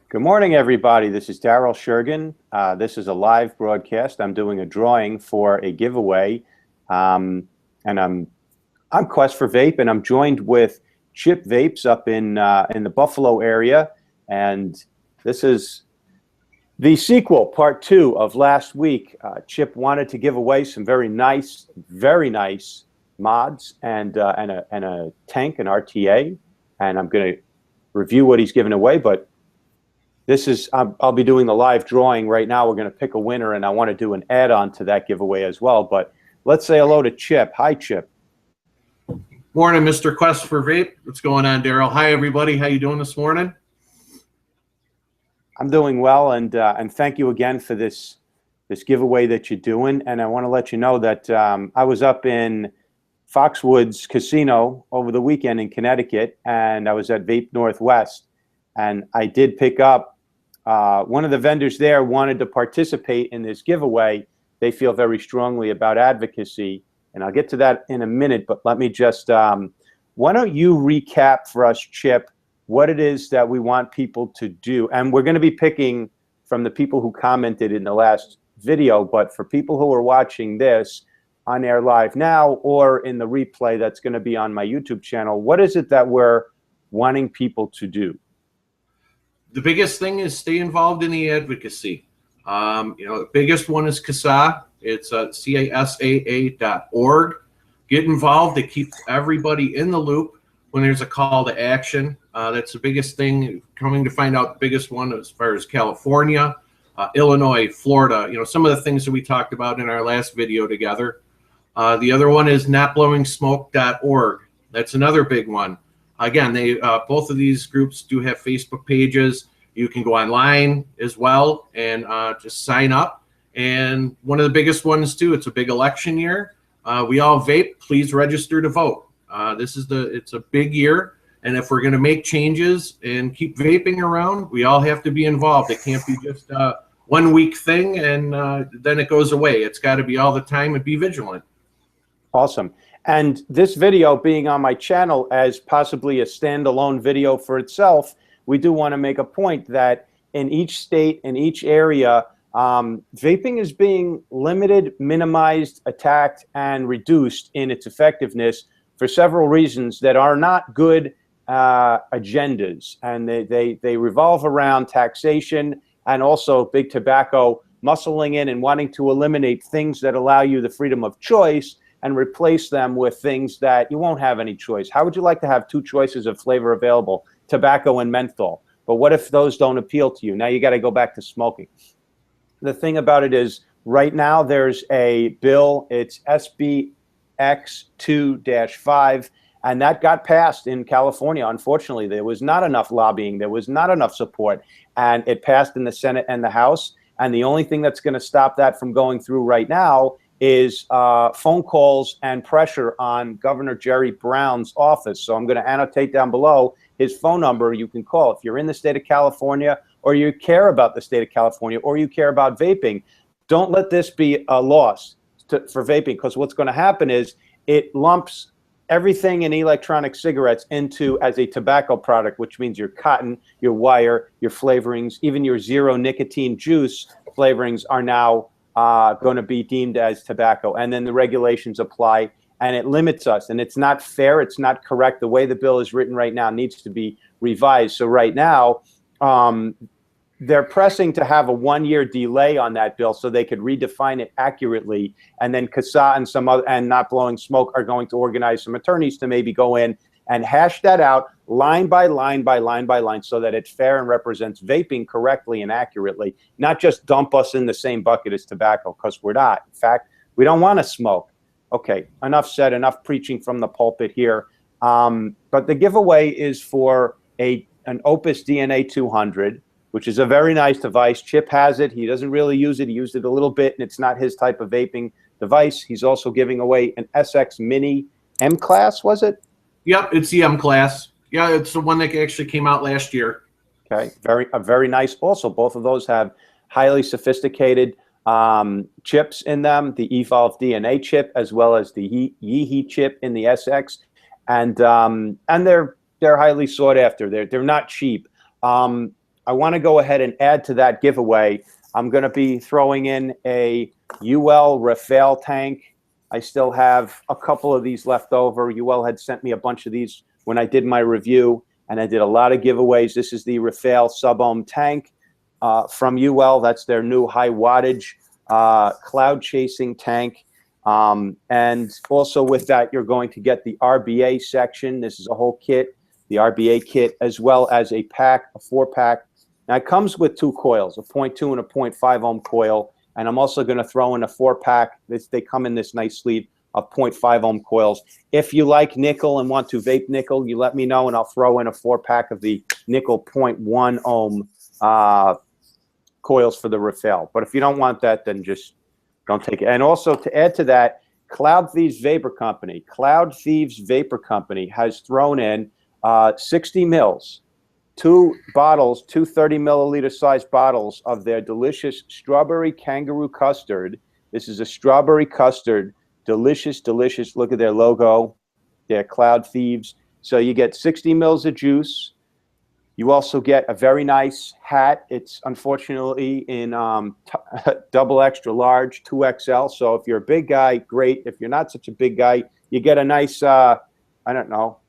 Good morning, everybody. This is Daryl Shergan. This is a live broadcast. I'm doing a drawing for a giveaway, and I'm Quest for Vape, and I'm joined with Chip Vapes up in the Buffalo area, and this is the sequel, part 2 of last week. Chip wanted to give away some very nice mods and a tank, an RTA, and I'm going to review what he's given away, but this is, I'll be doing the live drawing right now. We're going to pick a winner, and I want to do an add-on to that giveaway as well. But let's say hello to Chip. Hi, Chip. Morning, Mr. Quest for Vape. What's going on, Daryl? Hi, everybody. How you doing this morning? I'm doing well, and thank you again for this giveaway that you're doing. And I want to let you know that I was up in Foxwoods Casino over the weekend in Connecticut, and I was at Vape Northwest, and I did pick up. One of the vendors there wanted to participate in this giveaway. They feel very strongly about advocacy, and I'll get to that in a minute, but let me just, why don't you recap for us, Chip, what it is that we want people to do. And we're going to be picking from the people who commented in the last video, but for people who are watching this on air live now or in the replay that's going to be on my YouTube channel, what is it that we're wanting people to do? The biggest thing is stay involved in the advocacy. The biggest one is CASA. It's CASAA.org. Get involved. It keeps everybody in the loop when there's a call to action. That's the biggest thing. Coming to find out the biggest one as far as California, Illinois, Florida, some of the things that we talked about in our last video together. The other one is notblowingsmoke.org. That's another big one. Again, they both of these groups do have Facebook pages. You can go online as well and just sign up. And one of the biggest ones too, it's a big election year. We all vape. Please register to vote. It's a big year, and if we're going to make changes and keep vaping around, we all have to be involved. It can't be just a 1 week thing and then it goes away. It's got to be all the time and be vigilant. Awesome. And this video being on my channel as possibly a standalone video for itself, we do want to make a point that in each state, in each area, vaping is being limited, minimized, attacked, and reduced in its effectiveness for several reasons that are not good agendas. And they revolve around taxation and also big tobacco muscling in and wanting to eliminate things that allow you the freedom of choice and replace them with things that you won't have any choice. How would you like to have 2 choices of flavor available, tobacco and menthol? But what if those don't appeal to you? Now you got to go back to smoking. The thing about it is right now there's a bill, it's SBX2-5, and that got passed in California. Unfortunately, there was not enough lobbying, there was not enough support, and it passed in the Senate and the House. And the only thing that's going to stop that from going through right now is phone calls and pressure on Governor Jerry Brown's office. So I'm going to annotate down below his phone number you can call. If you're in the state of California, or you care about the state of California, or you care about vaping, don't let this be a loss for vaping, because what's going to happen is it lumps everything in electronic cigarettes into as a tobacco product, which means your cotton, your wire, your flavorings, even your zero nicotine juice flavorings are now going to be deemed as tobacco. And then the regulations apply, and it limits us. And it's not fair. It's not correct. The way the bill is written right now needs to be revised. So right now, they're pressing to have a 1-year delay on that bill so they could redefine it accurately. And then CASA and some other, and Not Blowing Smoke, are going to organize some attorneys to maybe go in and hash that out line by line by line by line so that it's fair and represents vaping correctly and accurately, not just dump us in the same bucket as tobacco, because we're not. In fact, we don't want to smoke. Okay, enough said, enough preaching from the pulpit here. But the giveaway is for an Opus DNA 200, which is a very nice device. Chip has it. He doesn't really use it. He used it a little bit, and it's not his type of vaping device. He's also giving away an SX Mini M-Class, was it? Yep, it's the M-Class. Yeah, it's the one that actually came out last year. Okay, very nice. Also, both of those have highly sophisticated chips in them, the Evolve DNA chip as well as the Yeehee chip in the SX, and they're highly sought after. They're not cheap. I want to go ahead and add to that giveaway. I'm going to be throwing in a UL Rafale tank. I still have a couple of these left over. UL had sent me a bunch of these when I did my review, and I did a lot of giveaways. This is the Rafale sub-ohm tank from UL. That's their new high wattage cloud chasing tank. And also with that, you're going to get the RBA section. This is a whole kit, the RBA kit, as well as a pack, a 4-pack. Now, it comes with 2 coils, a 0.2 and a 0.5 ohm coil. And I'm also going to throw in a 4-pack. They come in this nice sleeve of 0.5 ohm coils. If you like nickel and want to vape nickel, you let me know, and I'll throw in a 4-pack of the nickel 0.1 ohm coils for the Rafale. But if you don't want that, then just don't take it. And also, to add to that, Cloud Thieves Vapor Company has thrown in 60 mils, 2 bottles, 2 30-milliliter sized bottles of their delicious strawberry kangaroo custard. This is a strawberry custard, delicious, delicious. Look at their logo, their Cloud Thieves. So you get 60 mils of juice. You also get a very nice hat. It's unfortunately in double extra large, 2XL. So if you're a big guy, great. If you're not such a big guy, you get a nice, I don't know,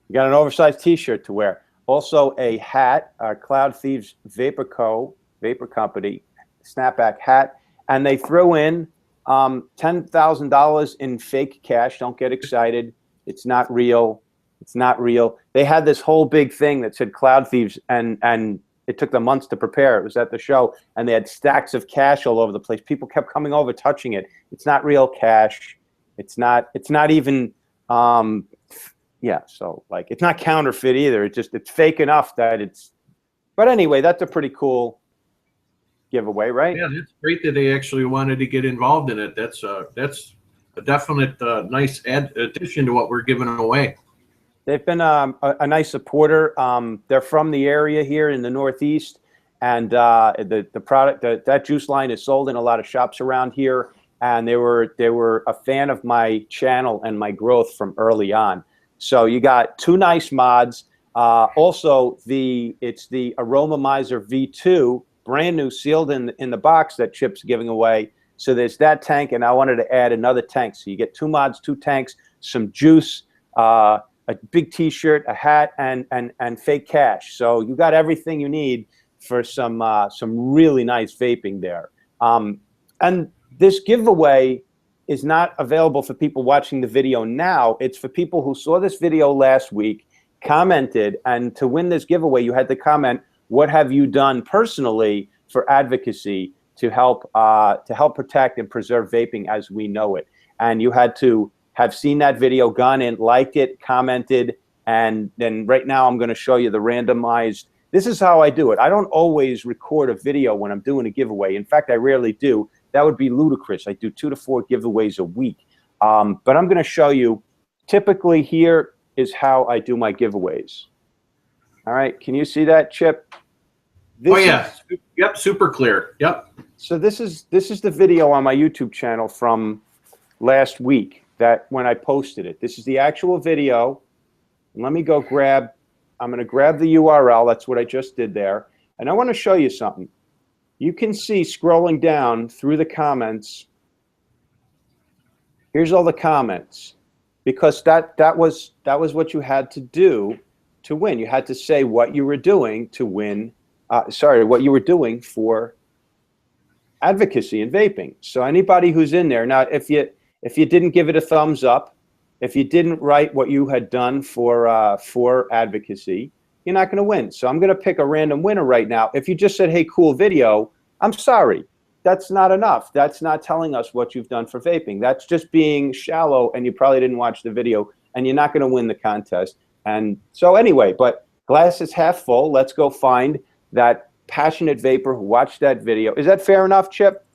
you got an oversized T-shirt to wear. Also a hat, Cloud Thieves Vapor Company, snapback hat. And they threw in $10,000 in fake cash. Don't get excited. It's not real. It's not real. They had this whole big thing that said Cloud Thieves, and it took them months to prepare. It was at the show, and they had stacks of cash all over the place. People kept coming over, touching it. It's not real cash. It's not even, yeah, so like it's not counterfeit either. It's fake enough that it's. But anyway, that's a pretty cool giveaway, right? Yeah, it's great that they actually wanted to get involved in it. That's a definite nice addition to what we're giving away. They've been a nice supporter. They're from the area here in the Northeast, and the product that juice line is sold in a lot of shops around here. And they were a fan of my channel and my growth from early on. So you got 2 nice mods. Also, it's the Aromomizer V2, brand new, sealed in the box that Chip's giving away. So there's that tank, and I wanted to add another tank. So you get 2 mods, 2 tanks, some juice, a big T-shirt, a hat, and fake cash. So you got everything you need for some really nice vaping there. And this giveaway is not available for people watching the video now. It's for people who saw this video last week, commented, and to win this giveaway, you had to comment, what have you done personally for advocacy to help protect and preserve vaping as we know it? And you had to have seen that video, gone in, liked it, commented, and then right now I'm going to show you the randomized. This is how I do it. I don't always record a video when I'm doing a giveaway. In fact, I rarely do. That would be ludicrous. I do 2 to 4 giveaways a week. But I'm going to show you, typically here is how I do my giveaways. All right, can you see that, Chip? Yep, super clear. Yep. So this is the video on my YouTube channel from last week, that when I posted it. This is the actual video. Let me go grab, I'm going to grab the URL. That's what I just did there. And I want to show you something. You can see scrolling down through the comments. Here's all the comments, because that was what you had to do to win. You had to say what you were doing to win. What you were doing for advocacy in vaping. So anybody who's in there now, if you didn't give it a thumbs up, if you didn't write what you had done for advocacy, you're not going to win. So I'm going to pick a random winner right now. If you just said, hey, cool video, I'm sorry. That's not enough. That's not telling us what you've done for vaping. That's just being shallow, and you probably didn't watch the video, and you're not going to win the contest. And so anyway, but glass is half full. Let's go find that passionate vapor who watched that video. Is that fair enough, Chip?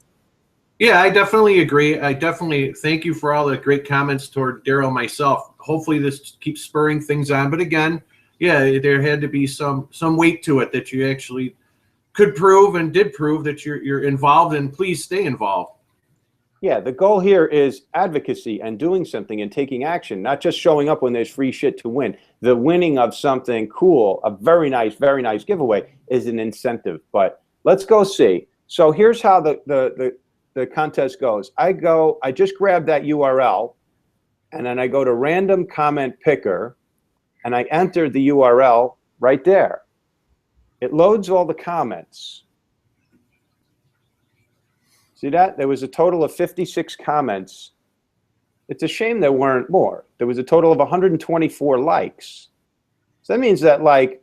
Yeah, I definitely agree. I definitely thank you for all the great comments toward Daryl and myself. Hopefully this keeps spurring things on. But again, yeah, there had to be some weight to it that you actually could prove and did prove that you're involved, and please stay involved. Yeah, the goal here is advocacy and doing something and taking action, not just showing up when there's free shit to win. The winning of something cool, a very nice giveaway is an incentive. But let's go see. So here's how the contest goes. I just grab that URL, and then I go to random comment picker, and I enter the URL right there. It loads all the comments. See that? There was a total of 56 comments. It's a shame there weren't more. There was a total of 124 likes. So that means that like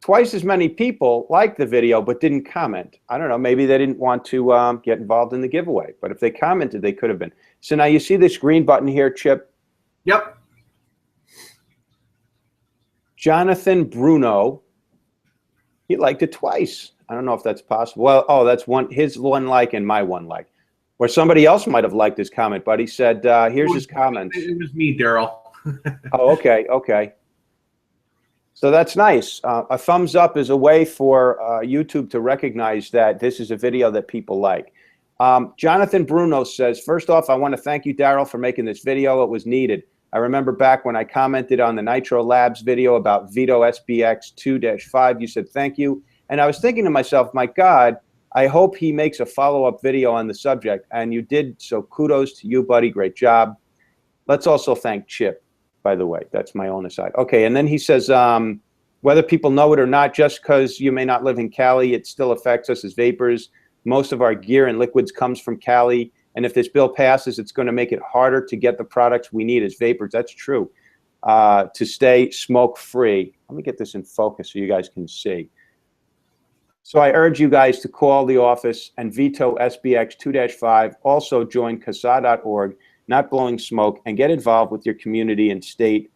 twice as many people liked the video but didn't comment. I don't know, maybe they didn't want to get involved in the giveaway. But if they commented, they could have been. So now you see this green button here, Chip? Yep. Jonathan Bruno, he liked it twice. I don't know if that's possible. Well, oh, that's his one like and my one like. Or somebody else might have liked his comment, but he said, here's his comments. It was me, Daryl. Oh, okay, okay. So that's nice. A thumbs up is a way for YouTube to recognize that this is a video that people like. Jonathan Bruno says, first off, I want to thank you, Daryl, for making this video. It was needed. I remember back when I commented on the Nitro Labs video about Vito SBX2-5, you said thank you. And I was thinking to myself, my God, I hope he makes a follow-up video on the subject. And you did, so kudos to you, buddy. Great job. Let's also thank Chip, by the way. That's my own aside. Okay, and then he says, whether people know it or not, just because you may not live in Cali, it still affects us as vapors. Most of our gear and liquids comes from Cali. And if this bill passes, it's going to make it harder to get the products we need as vapors. That's true. To stay smoke-free. Let me get this in focus so you guys can see. So I urge you guys to call the office and veto SBX2-5. Also join CASA.org, Not Blowing Smoke, and get involved with your community and state.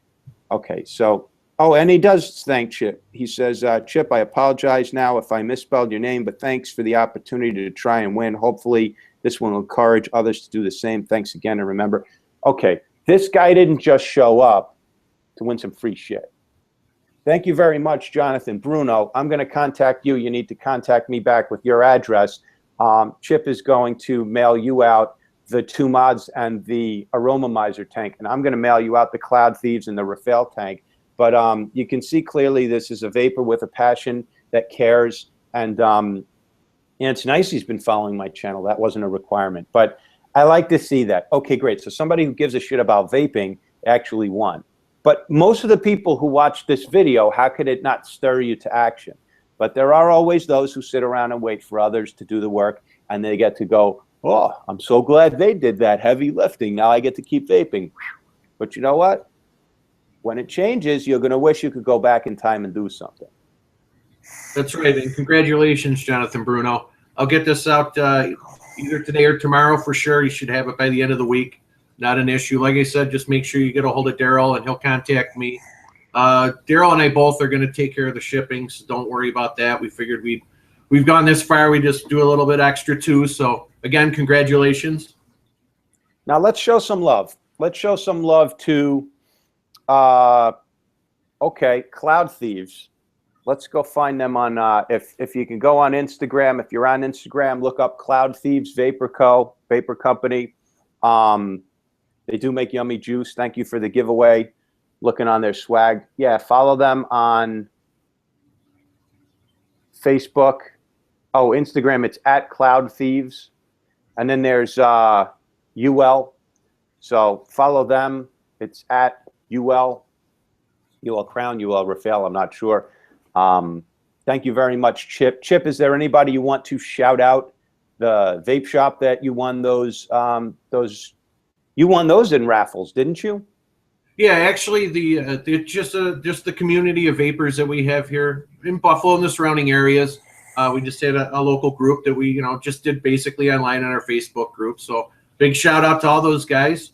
Okay, so, oh, and he does thank Chip. He says, Chip, I apologize now if I misspelled your name, but thanks for the opportunity to try and win. Hopefully this one will encourage others to do the same. Thanks again, and remember, okay, this guy didn't just show up to win some free shit. Thank you very much, Jonathan Bruno. I'm going to contact you. You need to contact me back with your address. Chip is going to mail you out the 2 mods and the Aromomizer tank, and I'm going to mail you out the Cloud Thieves and the Rafale tank. But you can see clearly this is a vapor with a passion that cares, and it's nice he's been following my channel. That wasn't a requirement, but I like to see that. Okay, great. So somebody who gives a shit about vaping actually won. But most of the people who watch this video, how could it not stir you to action? But there are always those who sit around and wait for others to do the work, and they get to go, oh, I'm so glad they did that heavy lifting. Now I get to keep vaping. But you know what? When it changes, you're going to wish you could go back in time and do something. That's right, and congratulations, Jonathan Bruno. I'll get this out either today or tomorrow for sure. You should have it by the end of the week. Not an issue. Like I said, just make sure you get a hold of Daryl, and he'll contact me. Daryl and I both are going to take care of the shipping, so don't worry about that. We figured we've gone this far. We just do a little bit extra too. So again, congratulations. Now let's show some love. Let's show some love to, okay, Cloud Thieves. Let's go find them on, if you can go on Instagram. If you're on Instagram, look up Cloud Thieves Vapor Co., Vapor Company. They do make yummy juice. Thank you for the giveaway. Looking on their swag. Yeah, follow them on Facebook. Oh, Instagram, it's at Cloud Thieves. And then there's UL. So follow them. It's at UL Crown, UL Rafale, I'm not sure. Thank you very much, Chip. Chip, is there anybody you want to shout out? The vape shop that you won you won those in raffles, didn't you? Yeah, actually, just the community of vapors that we have here in Buffalo and the surrounding areas. We just had a local group that we just did basically online on our Facebook group. So big shout out to all those guys.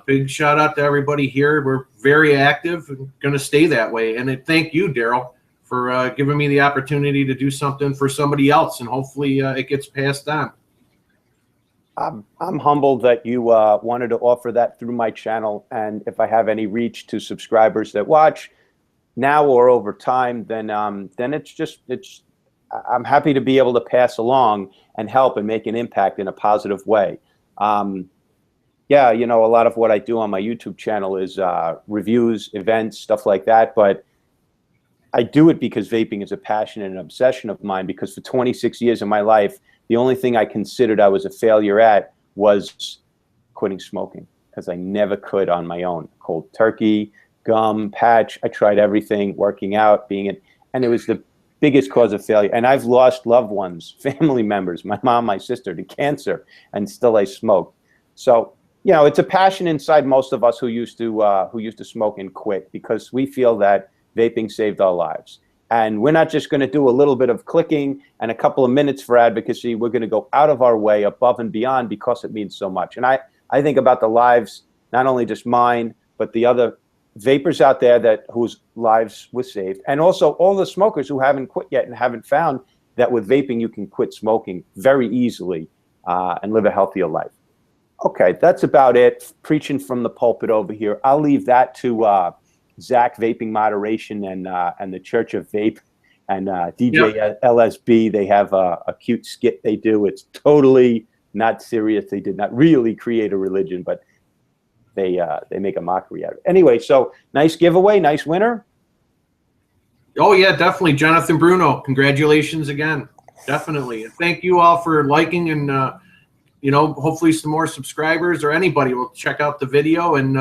Big shout out to everybody here. We're very active and going to stay that way. And thank you, Daryl, for giving me the opportunity to do something for somebody else, and hopefully it gets passed on. I'm humbled that you wanted to offer that through my channel, and if I have any reach to subscribers that watch now or over time, then I'm happy to be able to pass along and help and make an impact in a positive way. Yeah, you know, a lot of what I do on my YouTube channel is reviews, events, stuff like that. But I do it because vaping is a passion and an obsession of mine, because for 26 years of my life, the only thing I considered I was a failure at was quitting smoking, because I never could on my own. Cold turkey, gum, patch, I tried everything, working out, and it was the biggest cause of failure. And I've lost loved ones, family members, my mom, my sister, to cancer, and still I smoked. So, you know, it's a passion inside most of us who used to smoke and quit, because we feel that vaping saved our lives. And we're not just going to do a little bit of clicking and a couple of minutes for advocacy. We're going to go out of our way, above and beyond, because it means so much. And I think about the lives, not only just mine, but the other vapors out there whose lives were saved, and also all the smokers who haven't quit yet and haven't found that with vaping you can quit smoking very easily and live a healthier life. Okay, that's about it. Preaching from the pulpit over here. I'll leave that to Zach, Vaping Moderation, and the Church of Vape, and DJ LSB. They have a cute skit they do. It's totally not serious. They did not really create a religion, but they make a mockery out of it. Anyway, so nice giveaway, nice winner. Oh yeah, definitely, Jonathan Bruno. Congratulations again, definitely. And thank you all for liking, and you know, hopefully some more subscribers or anybody will check out the video. And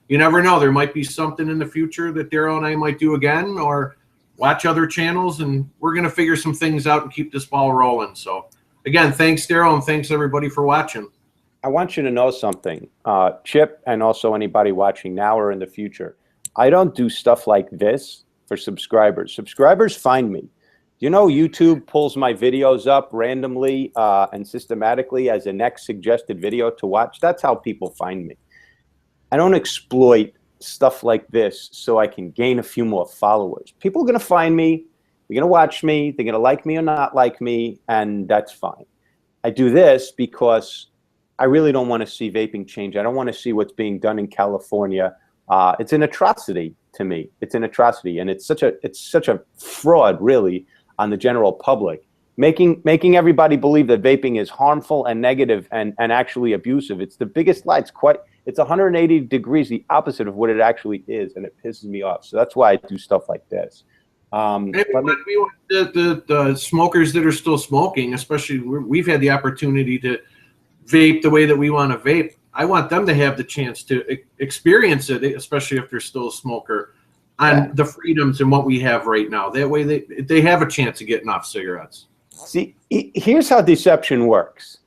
you never know, there might be something in the future that Daryl and I might do again, or watch other channels, and we're gonna figure some things out and keep this ball rolling. So again, thanks Daryl, and thanks everybody for watching. I want you to know something, Chip, and also anybody watching now or in the future. I don't do stuff like this for subscribers. Subscribers find me. You know, YouTube pulls my videos up randomly and systematically as a next suggested video to watch. That's how people find me. I don't exploit stuff like this so I can gain a few more followers. People are going to find me. They're going to watch me. They're going to like me or not like me, and that's fine. I do this because I really don't want to see vaping change. I don't want to see what's being done in California. It's an atrocity to me. It's an atrocity, and it's such a fraud, really, on the general public, making everybody believe that vaping is harmful and negative and actually abusive. It's the biggest lie. It's 180 degrees the opposite of what it actually is, and it pisses me off. So that's why I do stuff like this. The smokers that are still smoking, especially, we've had the opportunity to vape the way that we want to vape. I want them to have the chance to experience it, especially if they're still a smoker, on the freedoms and what we have right now. That way they have a chance of getting off cigarettes. See, here's how deception works.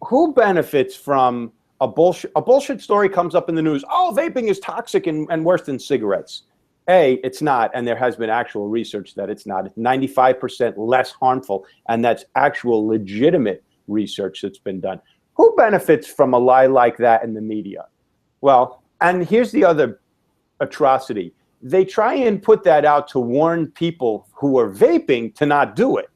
Who benefits from a bullshit story comes up in the news? Oh, vaping is toxic and worse than cigarettes. A, it's not, and there has been actual research that it's not. It's 95% less harmful, and that's actual legitimate research that's been done. Who benefits from a lie like that in the media? Well, and here's the other atrocity. They try and put that out to warn people who are vaping to not do it.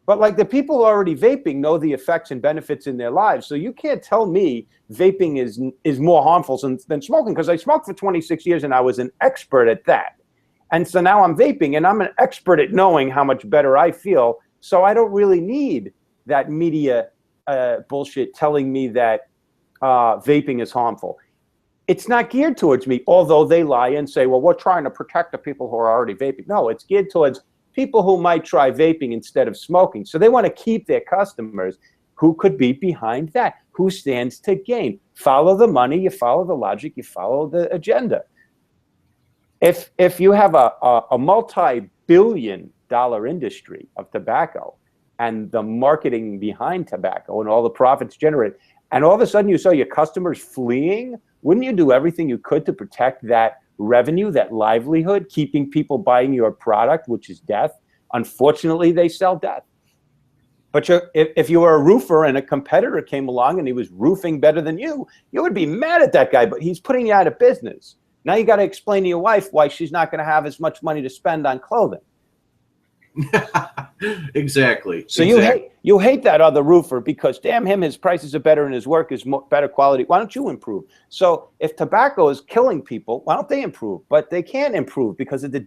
But like the people already vaping know the effects and benefits in their lives. So you can't tell me vaping is more harmful than smoking, because I smoked for 26 years and I was an expert at that. And so now I'm vaping and I'm an expert at knowing how much better I feel. So I don't really need that media bullshit telling me that vaping is harmful. It's not geared towards me, although they lie and say, well, we're trying to protect the people who are already vaping. No, it's geared towards people who might try vaping instead of smoking. So they want to keep their customers. Who could be behind that? Who stands to gain? Follow the money, you follow the logic, you follow the agenda. If you have a multi-billion-dollar industry of tobacco and the marketing behind tobacco and all the profits generated, and all of a sudden you saw your customers fleeing, wouldn't you do everything you could to protect that revenue, that livelihood, keeping people buying your product, which is death? Unfortunately, they sell death. But if you were a roofer and a competitor came along and he was roofing better than you would be mad at that guy, but he's putting you out of business. Now you got to explain to your wife why she's not going to have as much money to spend on clothing. Exactly. So you hate that other roofer because damn him, his prices are better and his work is better quality. Why don't you improve? So if tobacco is killing people, why don't they improve? But they can't improve because it's a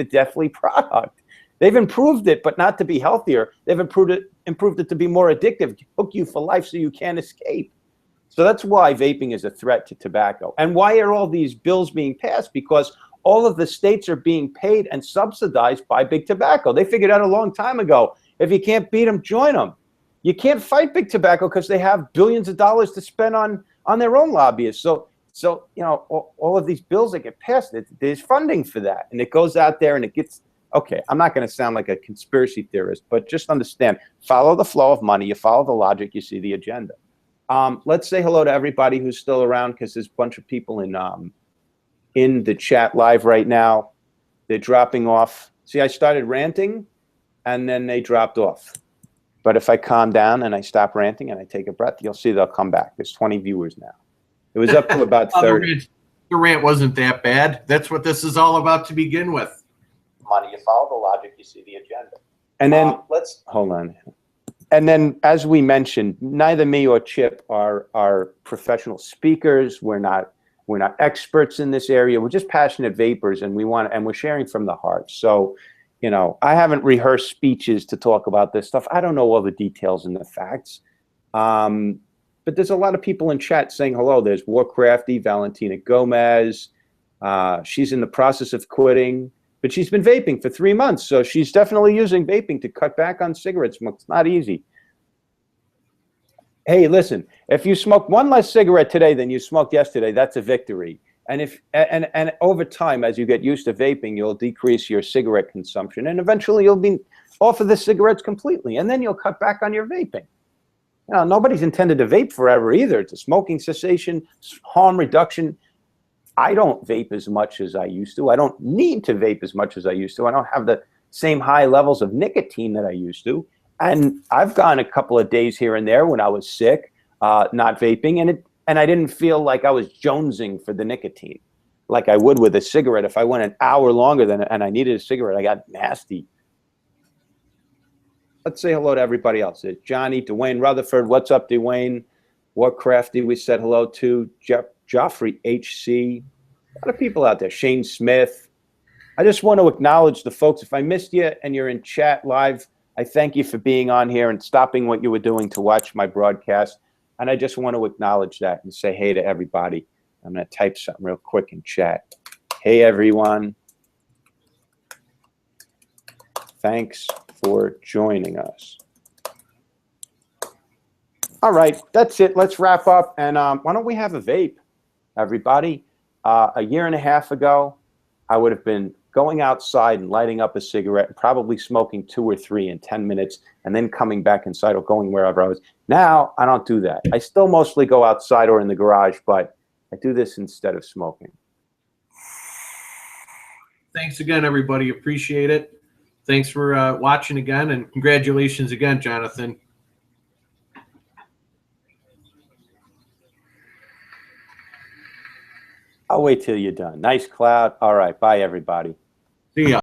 deadly product. They've improved it, but not to be healthier. They've improved it to be more addictive, hook you for life so you can't escape. So that's why vaping is a threat to tobacco. And why are all these bills being passed? Because all of the states are being paid and subsidized by big tobacco. They figured out a long time ago, if you can't beat them, join them. You can't fight big tobacco because they have billions of dollars to spend on their own lobbyists. So you know, all of these bills that get passed, there's funding for that. And it goes out there and it gets, okay, I'm not going to sound like a conspiracy theorist, but just understand, follow the flow of money, you follow the logic, you see the agenda. Let's say hello to everybody who's still around, because there's a bunch of people in the chat live right now. They're dropping off. See, I started ranting and then they dropped off. But if I calm down and I stop ranting and I take a breath, you'll see they'll come back. There's 20 viewers now. It was up to about 30. The rant wasn't that bad. That's what this is all about to begin with. Money, you follow the logic, you see the agenda. And then let's hold on. And then, as we mentioned, neither me or Chip are professional speakers. We're not experts in this area. We're just passionate vapors, and we're sharing from the heart. So, you know, I haven't rehearsed speeches to talk about this stuff. I don't know all the details and the facts. But there's a lot of people in chat saying hello. There's Warcrafty, Valentina Gomez. She's in the process of quitting, but she's been vaping for 3 months. So she's definitely using vaping to cut back on cigarette smoke. It's not easy. Hey, listen, if you smoke one less cigarette today than you smoked yesterday, that's a victory. And and over time, as you get used to vaping, you'll decrease your cigarette consumption, and eventually you'll be off of the cigarettes completely, and then you'll cut back on your vaping. Now, nobody's intended to vape forever either. It's a smoking cessation, harm reduction. I don't vape as much as I used to. I don't need to vape as much as I used to. I don't have the same high levels of nicotine that I used to. And I've gone a couple of days here and there when I was sick, not vaping, and I didn't feel like I was jonesing for the nicotine like I would with a cigarette. If I went an hour longer and I needed a cigarette, I got nasty. Let's say hello to everybody else. It's Johnny, Dwayne Rutherford. What's up, Dwayne? Warcrafty, we said hello to. Joffrey HC. A lot of people out there. Shane Smith. I just want to acknowledge the folks. If I missed you and you're in chat live, I thank you for being on here and stopping what you were doing to watch my broadcast. And I just want to acknowledge that and say hey to everybody. I'm going to type something real quick in chat. Hey, everyone. Thanks for joining us. All right, that's it. Let's wrap up. And why don't we have a vape, everybody? A year and a half ago, I would have been going outside and lighting up a cigarette and probably smoking 2 or 3 in 10 minutes and then coming back inside or going wherever I was. Now, I don't do that. I still mostly go outside or in the garage, but I do this instead of smoking. Thanks again, everybody. Appreciate it. Thanks for watching again, and congratulations again, Jonathan. I'll wait till you're done. Nice cloud. All right. Bye, everybody. See ya.